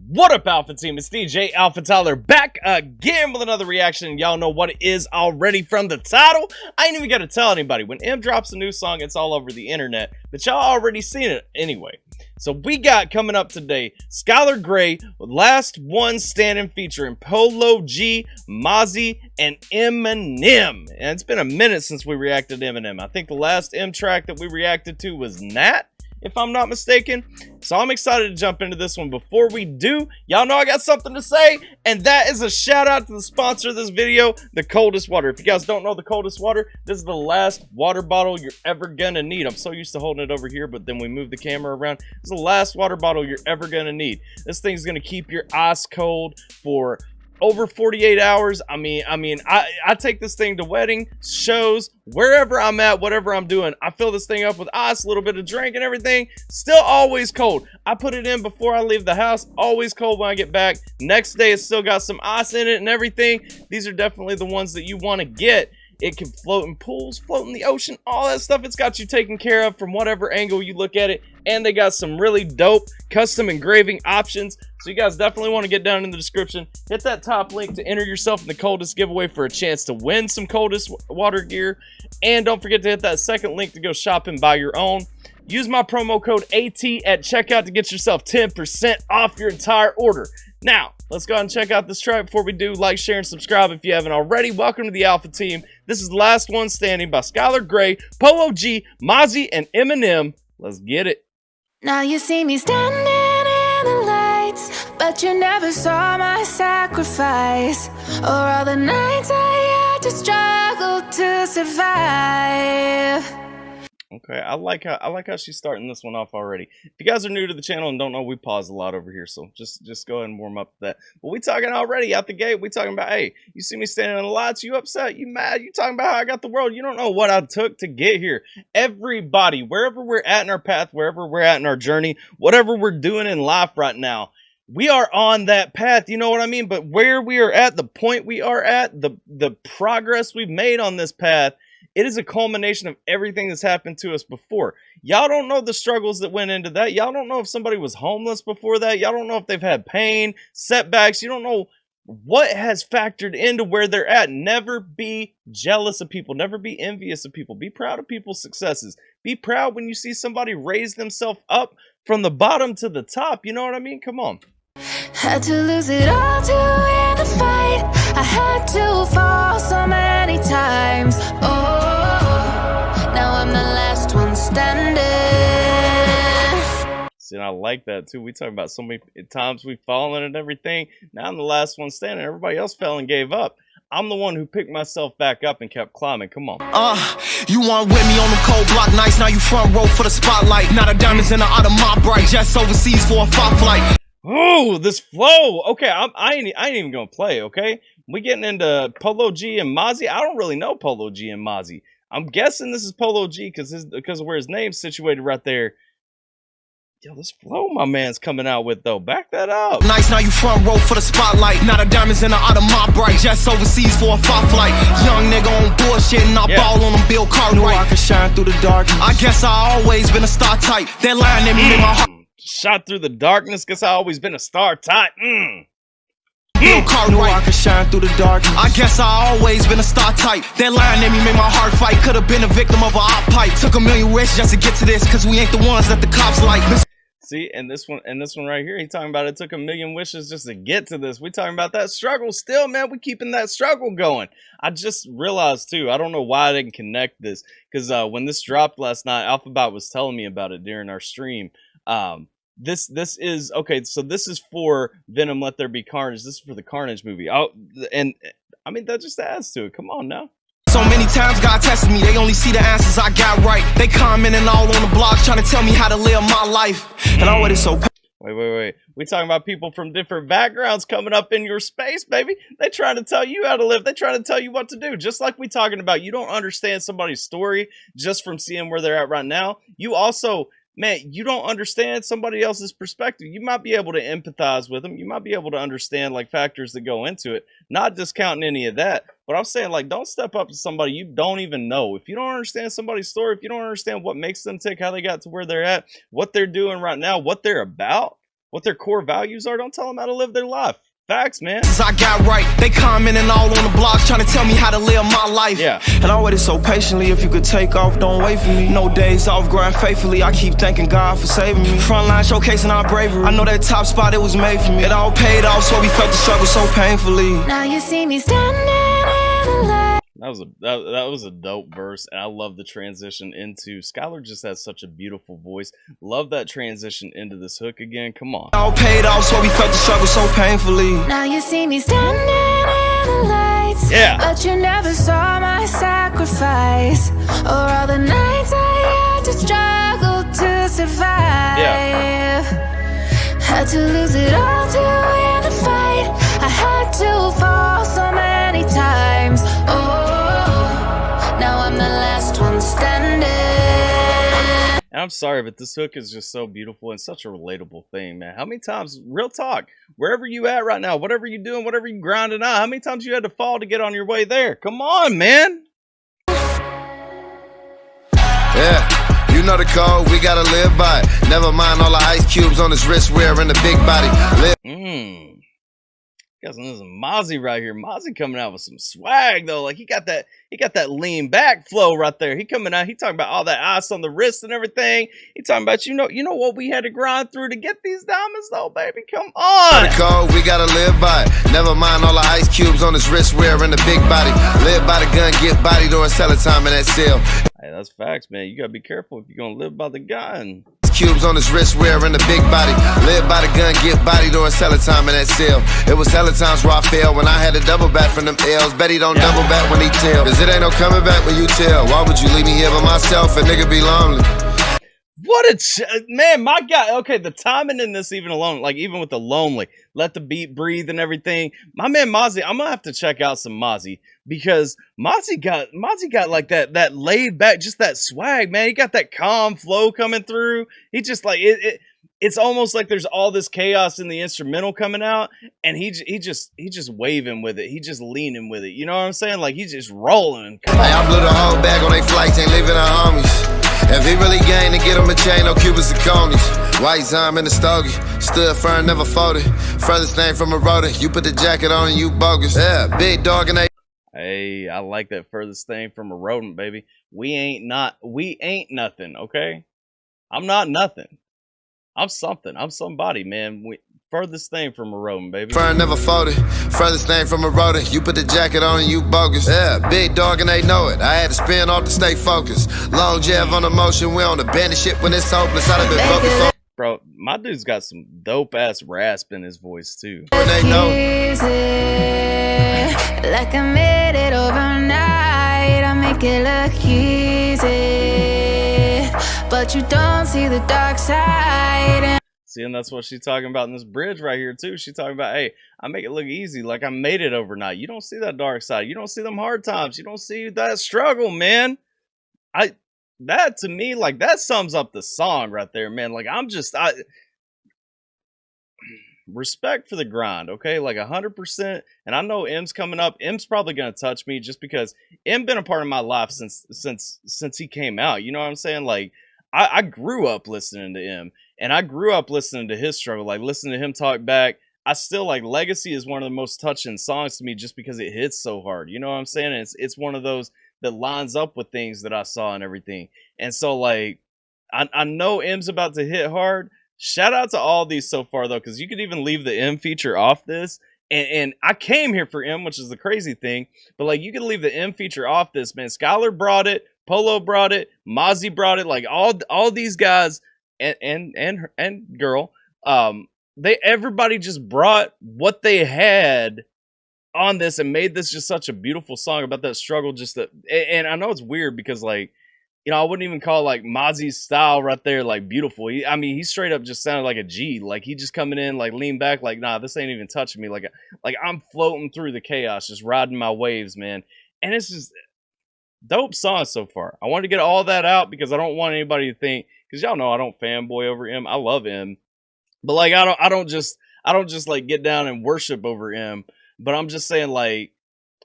What up, Alpha Team? It's DJ AlphaTyler back again with another reaction. Y'all know what it is already from the title. I ain't even got to tell anybody. When M drops a new song, it's all over the internet. But y'all already seen it anyway. So we got coming up today, Skylar Grey with Last One Standing featuring Polo, G, Mozzy, and Eminem. And it's been a minute since we reacted to Eminem. I think the last M track that we reacted to was Nat, if I'm not mistaken. So I'm excited to jump into this one. Before we do, y'all know I got something to say, and that is a shout out to the sponsor of this video, the coldest water. If you guys don't know the coldest water, this is the last water bottle you're ever gonna need. I'm so used to holding it over here, but then we move the camera around. It's the last water bottle you're ever gonna need. This thing's gonna keep your ice cold for over 48 hours. I take this thing to wedding, shows, wherever I'm at, whatever I'm doing. I fill this thing up with ice, a little bit of drink and everything. Still always cold. I put it in before I leave the house. Always cold when I get back. Next day, it's still got some ice in it and everything. These are definitely the ones that you want to get. It can float in pools, float in the ocean, all that stuff. It's got you taken care of from whatever angle you look at it. And they got some really dope custom engraving options. So you guys definitely want to get down in the description. Hit that top link to enter yourself in the coldest giveaway for a chance to win some coldest water gear. And don't forget to hit that second link to go shop and buy your own. Use my promo code AT at checkout to get yourself 10% off your entire order. Now, let's go ahead and check out this track. Before we do, like, share, and subscribe if you haven't already. Welcome to the Alpha Team. This is Last One Standing by Skylar Grey, Polo G, Mozzy, and Eminem. Let's get it. Now you see me standing in the lights, but you never saw my sacrifice, or all the nights I had to struggle to survive. Okay, I like how she's starting this one off already. If you guys are new to the channel and don't know, we pause a lot over here, so just go ahead and warm up to that. But we talking already out the gate. We talking about, hey, you see me standing in the lights, you upset, you mad, you talking about how I got the world. You don't know what I took to get here. Everybody, wherever we're at in our path, wherever we're at in our journey, whatever we're doing in life right now, we are on that path, you know what I mean? But where we are at, the point we are at, the progress we've made on this path, it is a culmination of everything that's happened to us before. Y'all don't know the struggles that went into that. Y'all don't know if somebody was homeless before that. Y'all don't know if they've had pain, setbacks. You don't know what has factored into where they're at. Never be jealous of people. Never be envious of people. Be proud of people's successes. Be proud when you see somebody raise themselves up from the bottom to the top. You know what I mean? Come on. Had to lose it all to win the fight. I had to fall so many times. Oh, now I'm the last one standing. See, and I like that too. We talk about so many times we've fallen and everything. Now I'm the last one standing. Everybody else fell and gave up. I'm the one who picked myself back up and kept climbing. Come on. You want with me on the cold block nights. Now you front row for the spotlight. Not a diamonds in the out of my bright. Jets overseas for a fight flight. Oh, this flow. Okay, I ain't even gonna play, okay? We getting into Polo G and Mozzy. I don't really know Polo G and Mozzy. I'm guessing this is Polo G because of where his name's situated right there. Yo, this flow my man's coming out with, though. Back that up. Nice, now you front row for the spotlight. Not a diamonds in the out of my bright. Jets overseas for a fight flight. Young nigga on bullshit and I ball on them Bill Cartwright. I can shine through the darkness. I guess I always been a star type. That line in me in my heart. Shot through the darkness. Guess I always been a star type. Bill Cartwright. I can shine through the darkness. I guess I always been a star type. That line in me made my heart fight. Could have been a victim of a hot pipe. Took a million risks just to get to this, cause we ain't the ones that the cops like. See, and this one right here, he talking about it took a million wishes just to get to this. We talking about that struggle still, man. We keeping that struggle going. I just realized too, I don't know why I didn't connect this, because when this dropped last night, AlphaBot was telling me about it during our stream. This is okay. So this is for Venom, Let There Be Carnage. This is for the Carnage movie. And I mean that just adds to it. Come on now. So many times God tested me, they only see the answers I got right. They commenting all on the blog trying to tell me how to live my life. And all it is so. Wait. We talking about people from different backgrounds coming up in your space, baby. They trying to tell you how to live. They trying to tell you what to do. Just like we talking about, you don't understand somebody's story just from seeing where they're at right now. You also, man, you don't understand somebody else's perspective. You might be able to empathize with them. You might be able to understand like factors that go into it. Not discounting any of that. But I'm saying, like, don't step up to somebody you don't even know. If you don't understand somebody's story, if you don't understand what makes them tick, how they got to where they're at, what they're doing right now, what they're about, what their core values are. Don't tell them how to live their life. Facts, man. I got right. They commenting all on the blogs trying to tell me how to live my life. Yeah. And I waited so patiently. If you could take off, don't wait for me. No days off, grind faithfully. I keep thanking God for saving me. Frontline showcasing our bravery. I know that top spot, it was made for me. It all paid off, so we felt the struggle so painfully. Now you see me standing in the light. That was a dope verse, and I love the transition into Skylar. Just has such a beautiful voice. Love that transition into this hook again. Come on. All paid off, so we felt the struggle so painfully. Now you see me standing in the lights, yeah, but you never saw my sacrifice, or all the nights I had to struggle to survive. Yeah. Had to lose it all to win the fight. I had to fall so many times. Oh, now I'm the last one standing. And I'm sorry, but this hook is just so beautiful and such a relatable thing, man. How many times, real talk, wherever you at right now, whatever you doing, whatever you grinding out, how many times you had to fall to get on your way there? Come on, man. Yeah. You know the code, we gotta live by it. Never mind all the ice cubes on his wrist wearing the big body. Got some Mozzy right here. Mozzy coming out with some swag though. Like he got that lean back flow right there. He coming out, he talking about all that ice on the wrist and everything. He talking about you know what we had to grind through to get these diamonds though, baby. Come on. The code, we gotta live by it. Never mind all the ice cubes on his wrist wearing the big body. Live by the gun, get body during selling time in that cell. Hey, that's facts, man. You gotta be careful if you're gonna live by the gun. Cubes on his wrist wearing the big body. Live by the gun, get body during selling time in that cell. It was hella times where I failed when I had to double back from them L's. Bet he don't double back when he tell. Cause it ain't no coming back when you tell. Why would you leave me here by myself? A nigga be lonely. What a man, my God. Okay, the timing in this even alone, like even with the lonely, let the beat breathe and everything. My man Mozzy, I'm gonna have to check out some Mozzy because Mozzy got like that laid back, just that swag, man. He got that calm flow coming through. He just like it's almost like there's all this chaos in the instrumental coming out, and he just waving with it. He just leaning with it. You know what I'm saying? Like he's just rolling. Hey, I blew the whole bag on they flights, ain't leaving our homies. If he really gang to get him a chain, no Cubans and conies. White Zime in the stogie, stood firm, never folded. Furthest thing from a rotor, you put the jacket on and you bogus. Yeah, big dog and they. Hey, I like that furthest thing from a rodent, baby. We ain't nothing, okay? I'm not nothing. I'm something. I'm somebody, man. Furthest thing from a rodent, baby. Firm never folded. Furthest thing from a rotor, you put the jacket on and you bogus. Yeah, big dog and they know it. I had to spin off to stay focused. Long jab on the motion, we on the bandit shit when it's hopeless. I'd have been focused. Bro, my dude's got some dope ass rasp in his voice too. They know. Like I made it overnight, I make it look easy, but you don't see the dark side. See, and that's what she's talking about in this bridge right here too. She's talking about, hey, I make it look easy, like I made it overnight. You don't see that dark side. You don't see them hard times. You don't see that struggle, man. That to me, like that sums up the song right there, man. Like respect for the grind, okay? Like 100%. And I know M's coming up. M's probably gonna touch me just because M been a part of my life since he came out. You know what I'm saying? Like I grew up listening to M, and I grew up listening to his struggle, like listening to him talk back. I still like Legacy is one of the most touching songs to me just because it hits so hard. You know what I'm saying? And it's one of those that lines up with things that I saw and everything. And so like I know M's about to hit hard. Shout out to all these so far though, because you could even leave the M feature off this. And I came here for M, which is the crazy thing. But like you could leave the M feature off this, man. Skylar brought it, Polo brought it, Mozzy brought it, like all these guys and girl, everybody just brought what they had on this and made this just such a beautiful song about that struggle. And I know it's weird because like, you know, I wouldn't even call like Mozzy's style right there like beautiful. He straight up just sounded like a G. Like he just coming in like lean back like, nah, this ain't even touching me. Like I'm floating through the chaos, just riding my waves, man. And it's just dope song so far. I wanted to get all that out because I don't want anybody to think, because y'all know I don't fanboy over him. I love him, but like I don't just like get down and worship over him. But I'm just saying, like,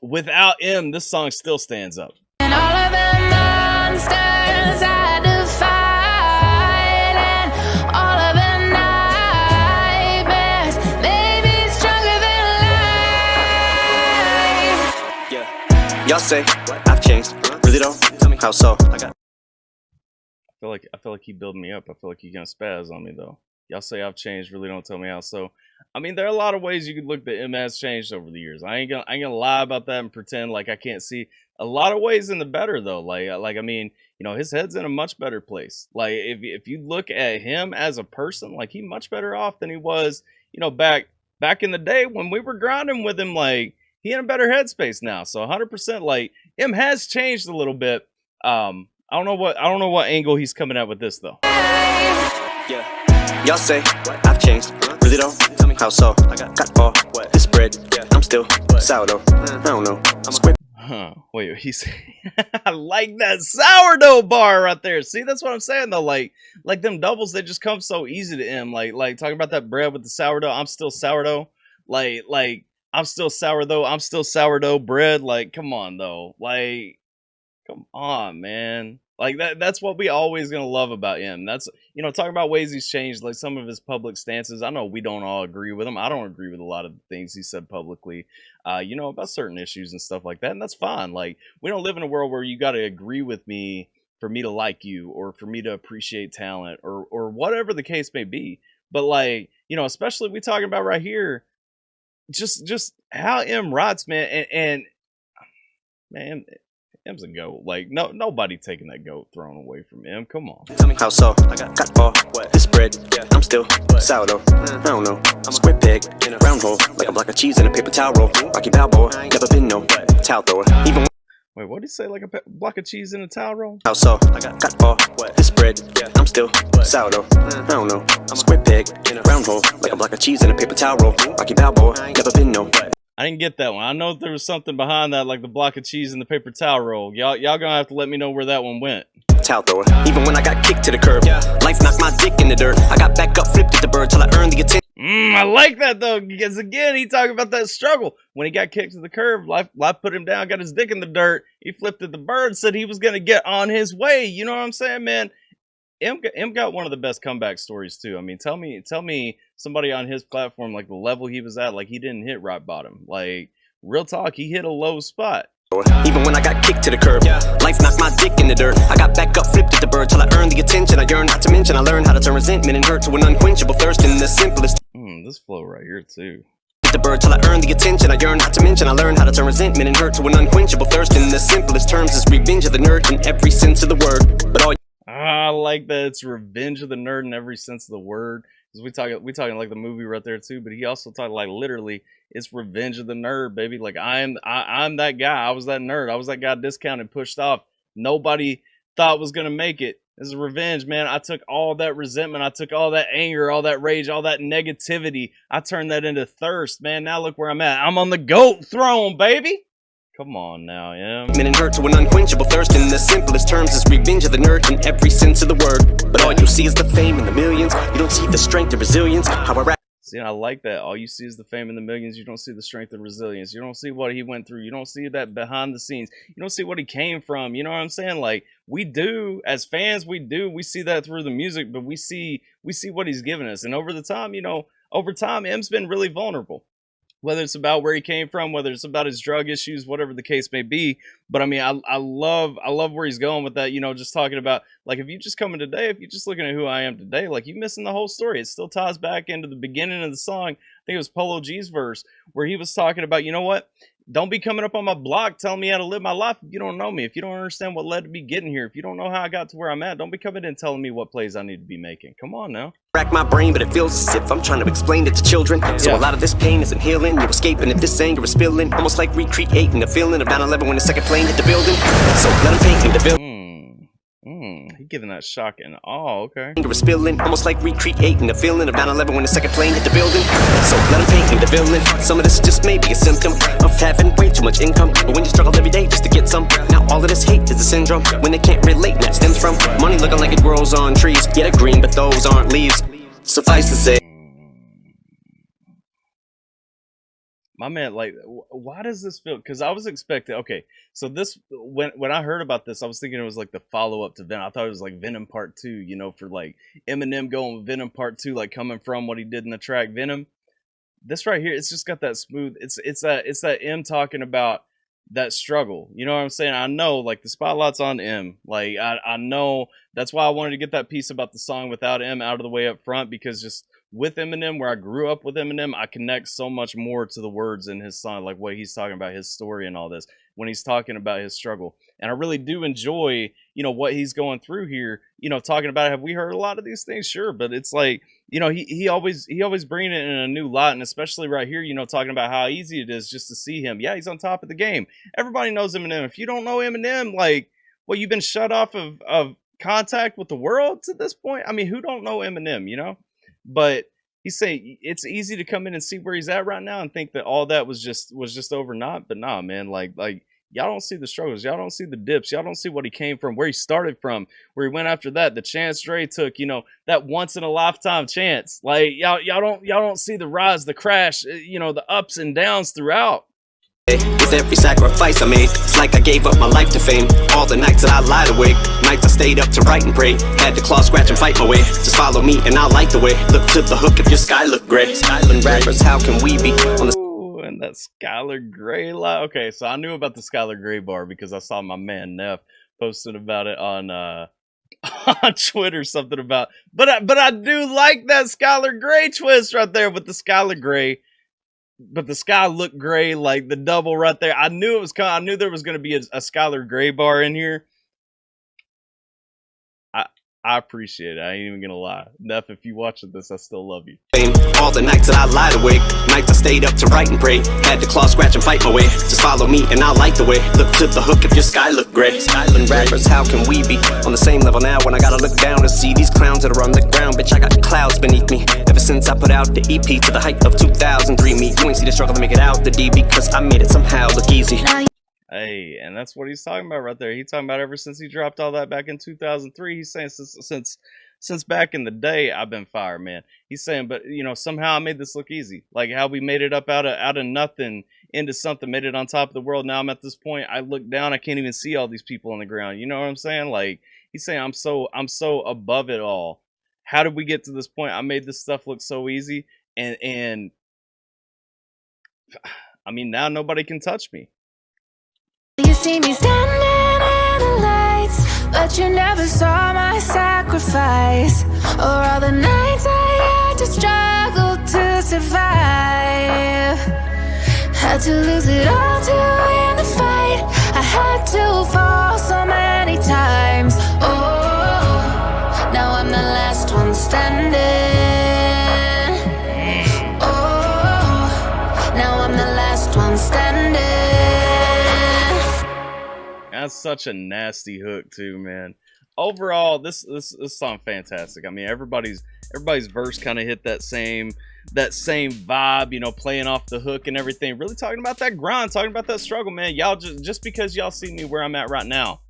without him, this song still stands up. And all of the monsters I defied, and all of the Y'all say I've changed, really though? Tell me how so. I feel like he building me up. I feel like he gonna spaz on me though. Y'all say I've changed, really don't tell me how so. I mean, there are a lot of ways you could look that M has changed over the years. I ain't gonna lie about that and pretend like I can't see a lot of ways in the better though. Like I mean, you know, his head's in a much better place. Like if you look at him as a person, like he much better off than he was, you know, back in the day when we were grinding with him. Like he in a better headspace now. So 100%, like M has changed a little bit. I don't know what angle he's coming at with this though. Yeah. Y'all say I've changed, really though? Tell me how so. I got all this bread. I'm still sourdough. I don't know. Wait, he's I like that sourdough bar right there. See, that's what I'm saying though. Like them doubles, they just come so easy to him. Like talking about that bread with the sourdough. I'm still sourdough. Like I'm still sourdough. I'm still sourdough bread. Like, come on though. Like, come on, man. Like that's what we always gonna love about him. That's, you know, talking about ways he's changed, like some of his public stances. I know we don't all agree with him. I don't agree with a lot of the things he said publicly, you know, about certain issues and stuff like that. And that's fine. Like, we don't live in a world where you gotta agree with me for me to like you or for me to appreciate talent or whatever the case may be. But like, you know, especially we talking about right here, just how M writes, man, and man, M's a GOAT. Like, nobody taking that GOAT throne away from him. Come on. Tell me how so. I got all this bread. I'm still sourdough. I don't know. Square peg, round hole, like a block of cheese in a paper towel roll. Rocky Balboa, never been no towel thrower. Even wait, what did he say? Like a block of cheese in a towel roll? How so? I got all this bread. I'm still sourdough. I don't know. Square peg, round hole, like a block of cheese in a paper towel roll. Rocky Balboa, never been no. I didn't get that one. I know there was something behind that, like the block of cheese and the paper towel roll. Y'all gonna have to let me know where that one went. Towel thrower. Even when I got kicked to the curb, life knocked my dick in the dirt. I got back up, flipped at the bird till I earned the attention. I like that though, because again, he talking about that struggle. When he got kicked to the curb, life put him down, got his dick in the dirt. He flipped at the bird, said he was gonna get on his way. You know what I'm saying, man? M got one of the best comeback stories too. I mean, tell me somebody on his platform, like the level he was at, like he didn't hit rock bottom. Like, real talk, he hit a low spot. Even when I got kicked to the curb, life knocked my dick in the dirt. I got back up, flipped at the bird till I earned the attention I yearned. Not to mention I learned how to turn resentment and hurt to an unquenchable thirst in the simplest. This flow right here too. The bird till I earned the attention I yearned. Not to mention I learned how to turn resentment and hurt to an unquenchable thirst in the simplest terms. Is revenge of the nerd in every sense of the word. But all I like that it's revenge of the nerd in every sense of the word. Because we talking like the movie right there too, but he also talked like literally it's revenge of the nerd, baby. Like I'm that guy. I was that nerd. I was that guy discounted, pushed off. Nobody thought was gonna make it. This is revenge, man. I took all that resentment, I took all that anger, all that rage, all that negativity. I turned that into thirst, man. Now look where I'm at. I'm on the GOAT throne, baby. Come on now, yeah. And hurt to an unquenchable thirst in the simplest terms is revenge of the nerd in every sense of the word. But all you see is the fame and the millions. You don't see the strength and resilience. How I rap. See, I like that. All you see is the fame and the millions. You don't see the strength and resilience. You don't see what he went through. You don't see that behind the scenes. You don't see what he came from. You know what I'm saying? Like, we do, as fans, we see that through the music, but we see what he's given us. And over the time, you know, M's been really vulnerable. Whether it's about where he came from, whether it's about his drug issues, whatever the case may be. But I mean, I love where he's going with that, you know, just talking about, like, if you just coming today, if you're just looking at who I am today, like, you missing the whole story. It still ties back into the beginning of the song. I think it was Polo G's verse, where he was talking about, you know what? Don't be coming up on my block telling me how to live my life if you don't know me, if you don't understand what led to me getting here, if you don't know how I got to where I'm at. Don't be coming in telling me what plays I need to be making. Come on now. Rack my brain, but it feels as if I'm trying to explain it to children. So a lot of this pain isn't healing. You're escaping if this anger is spilling. Almost like recreating the feeling of 9/11 when the second plane hit the building. So let him paint the building. He giving that shock and awe, okay. Anger is spilling, almost like recreating the feeling of 9/11 when the second plane hit the building. So let him paint the villain. Some of this just may be a symptom of having way too much income. But when you struggle every day just to get some, now all of this hate is a syndrome. When they can't relate, and that stems from money looking like it grows on trees. Yeah, they're green, but those aren't leaves. Suffice to say. My man, like, why does this feel? Because I was expecting, okay, so this, when I heard about this, I was thinking it was like the follow-up to Venom. I thought it was like Venom Part 2, you know, for like Eminem going with Venom Part 2, like coming from what he did in the track Venom. This right here, it's just got that smooth, it's that M talking about, that struggle. You know what I'm saying? I know, like, the spotlight's on M. Like, I know that's why I wanted to get that piece about the song without M out of the way up front, because just with Eminem, where I grew up with Eminem, I connect so much more to the words in his song, like what he's talking about, his story and all this, when he's talking about his struggle. And I really do enjoy, you know, what he's going through here, you know, talking about, have we heard a lot of these things? Sure. But it's like, you know, he always bringing it in a new light. And especially right here, you know, talking about how easy it is just to see him. Yeah, he's on top of the game. Everybody knows Eminem. If you don't know Eminem, like, well, you've been shut off of contact with the world to this point. I mean, who don't know Eminem, you know? But he's saying it's easy to come in and see where he's at right now and think that all that was just overnight. But nah, man, like y'all don't see the struggles, y'all don't see the dips, y'all don't see what he came from, where he started from, where he went after that, the chance Dre took, you know, that once in a lifetime chance. Like y'all don't see the rise, the crash, you know, the ups and downs throughout. With every sacrifice I made, it's like I gave up my life to fame. All the nights that I lied awake, nights I stayed up to write and pray. Had to claw, scratch, and fight my way. Just follow me and I'll light the way. Look to the hook if your sky look gray. Skyland rappers, how can we be on the... Ooh, and that Skylar Gray line. Okay, so I knew about the Skylar Gray bar because I saw my man Neff posting about it on Twitter, something about. But I do like that Skylar Gray twist right there with the Skylar Gray. But the sky looked gray, like the double right there. I knew it was coming. I knew there was going to be a Skylar Gray bar in here. I appreciate it. I ain't even going to lie. Neff, if you watching this, I still love you. All the nights that I lied awake, nights I stayed up to write and pray. Had to claw, scratch, and fight my way. Just follow me and I'll light the way. Look to the hook if your sky look gray. Skyland rappers, how can we be on the same level now when I gotta look down to see these clowns that are on the ground? Bitch, I got clouds beneath me. Ever since I put out the EP to the height of 2003, me, you ain't see the struggle to make it out the D because I made it somehow look easy. Hey, and that's what he's talking about right there. He's talking about ever since he dropped all that back in 2003. He's saying since back in the day, I've been fired, man. He's saying, but you know, somehow I made this look easy. Like how we made it up out of nothing into something, made it on top of the world. Now I'm at this point. I look down, I can't even see all these people on the ground. You know what I'm saying? Like he's saying, I'm so above it all. How did we get to this point? I made this stuff look so easy, and I mean, now nobody can touch me. You see me standing in the lights, but you never saw my sacrifice, or all the nights I had to struggle to survive. Had to lose it all to win the fight. I had to fall so many times. Oh, now I'm the last one standing. Oh, now I'm the last one standing. That's such a nasty hook too, man. Overall, this song fantastic. I mean, everybody's verse kind of hit that same vibe, you know, playing off the hook and everything. Really talking about that grind, talking about that struggle, man. Y'all just because y'all see me where I'm at right now,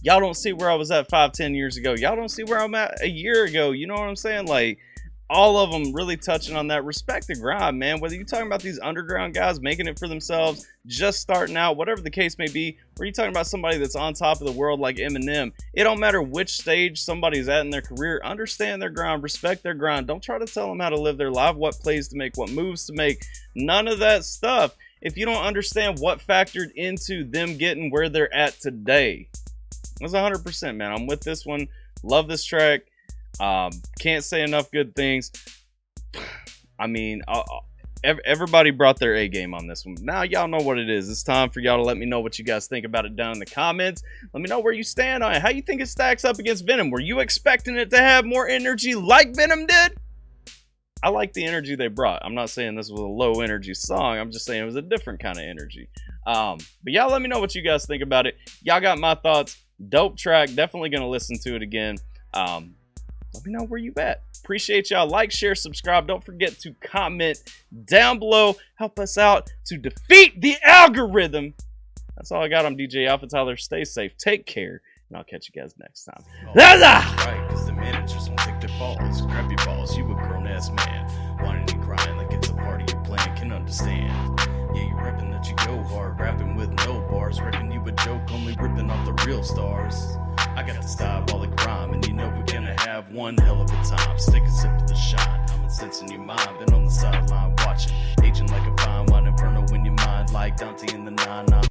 y'all don't see where I was at 5-10 years ago. Y'all don't see where I'm at a year ago. You know what I'm saying? Like all of them really touching on that. Respect the grind, man. Whether you're talking about these underground guys making it for themselves, just starting out, whatever the case may be, or you're talking about somebody that's on top of the world like Eminem, it don't matter which stage somebody's at in their career. Understand their grind, respect their grind. Don't try to tell them how to live their life, what plays to make, what moves to make. None of that stuff if you don't understand what factored into them getting where they're at today. That's 100%, man. I'm with this one. Love this track. Can't say enough good things. I mean, everybody brought their A game on this one. Now y'all know what it is. It's time for y'all to let me know what you guys think about it down in the comments. Let me know where you stand on it. How you think it stacks up against Venom? Were you expecting it to have more energy like Venom did? I like the energy they brought. I'm not saying this was a low energy song. I'm just saying it was a different kind of energy. But y'all let me know what you guys think about it. Y'all got my thoughts. Dope track. Definitely gonna listen to it again. Let me know where you at. Appreciate y'all. Like, share, subscribe. Don't forget to comment down below. Help us out to defeat the algorithm. That's all I got. I'm DJ AlphaTyler. Stay safe. Take care. And I'll catch you guys next time. Right, because the managers won't take their balls. Grab your balls. You a grown-ass man. Whining and crying like it's a party you're playing. Can understand. Yeah, you repping that you go hard. Rapping with no bars. Reckon you a joke. Only ripping off the real stars. I got the diabolic rhyme, and you know we're gonna have one hell of a time. Stick a sip of the shine, I'm incensing your mind. Been on the sideline watching, aging like a fine wine inferno in your mind, like Dante in the 9-9.